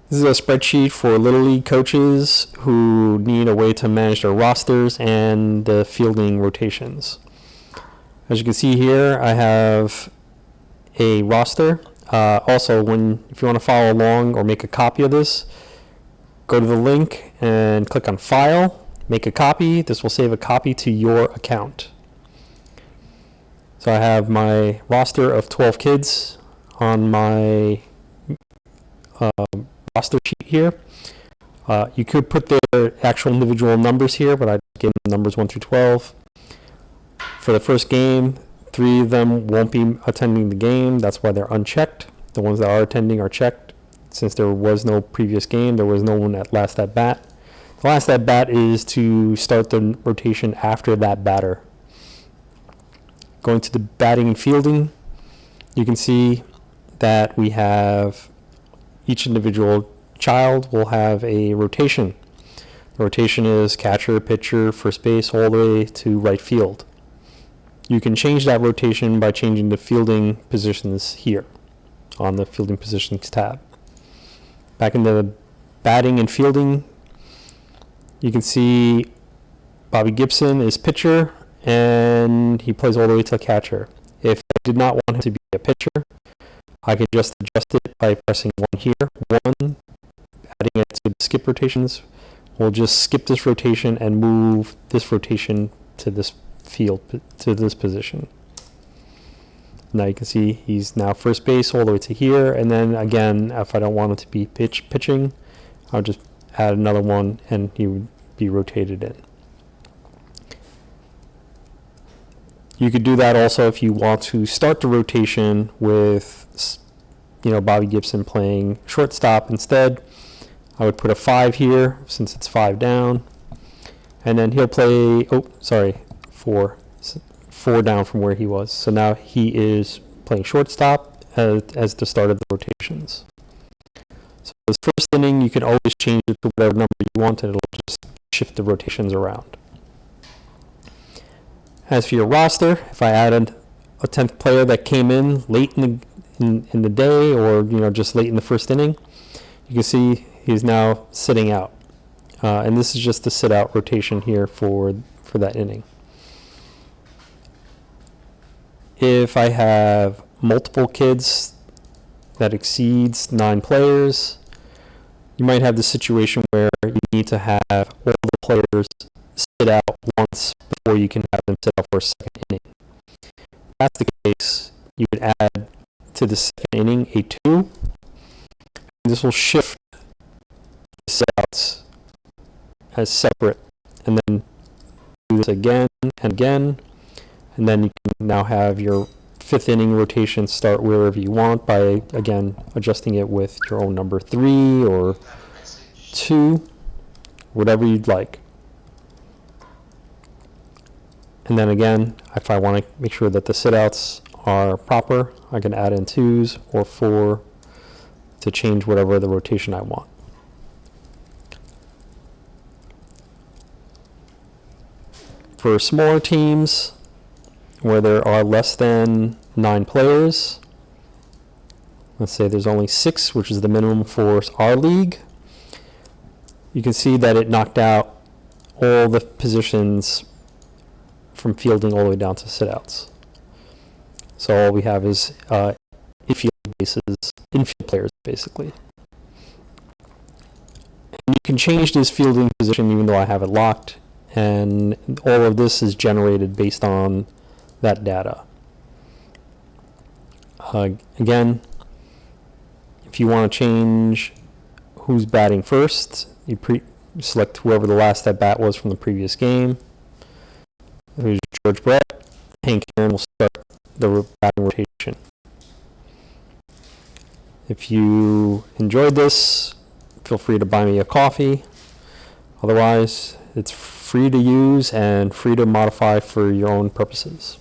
This is a spreadsheet for Little League coaches who need a way to manage their rosters and the fielding rotations. As you can see here, I have a roster. Also, if you want to follow along or make a copy of this, go to the link and click on File, make a copy. This will save a copy to your account. So I have my roster of 12 kids on my roster sheet here. You could put their actual individual numbers here, but I gave them numbers 1 through 12. For the first game, 3 of them won't be attending the game. That's why they're unchecked. The ones that are attending are checked. Since there was no previous game, there was no one at last at bat. The last at bat is to start the rotation after that batter. Going to the batting and fielding, you can see that we have each individual child will have a rotation. The rotation is catcher, pitcher, first base, all the way to right field. You can change that rotation by changing the fielding positions here on the fielding positions tab. Back in the batting and fielding, you can see Bobby Gibson is pitcher and he plays all the way to catcher. If I did not want him to be a pitcher, I could just adjust it by pressing 1 here, 1, adding it to the skip rotations. We'll just skip this rotation and move this rotation to this field, to this position. Now you can see he's now first base all the way to here, and then again, if I don't want him to be pitching, I'll just add another one and he would be rotated in. You could do that also if you want to start the rotation with, Bobby Gibson playing shortstop instead. I would put a 5 here since it's 5 down, and then he'll play. 4 down from where he was. So now he is playing shortstop as the start of the rotations. So this first inning, you can always change it to whatever number you want, and it'll just shift the rotations around. As for your roster, if I added a 10th player that came in late in the day, or just late in the first inning, you can see he's now sitting out, and this is just the sit out rotation here for that inning. If I have multiple kids that exceeds 9 players, you might have the situation where you need to have all the players sit out once before you can have them sit out for a second inning. If that's the case, you would add to the second inning a 2. This will shift the sit-outs as separate, and then do this again and again, and then you can now have your 5th inning rotation start wherever you want by, again, adjusting it with your own number 3 or 2, whatever you'd like. And then again, if I want to make sure that the sit-outs are proper, I can add in 2s or 4 to change whatever the rotation I want. For smaller teams, where there are less than 9 players, let's say there's only 6, which is the minimum for our league, you can see that it knocked out all the positions from fielding all the way down to sit-outs. So all we have is infield players, basically. And you can change this fielding position even though I have it locked, and all of this is generated based on that data. Again, if you want to change who's batting first, you select whoever the last at bat was from the previous game. Here's George Brett. Hank Aaron will start the batting rotation. If you enjoyed this, feel free to buy me a coffee. Otherwise, it's free to use and free to modify for your own purposes.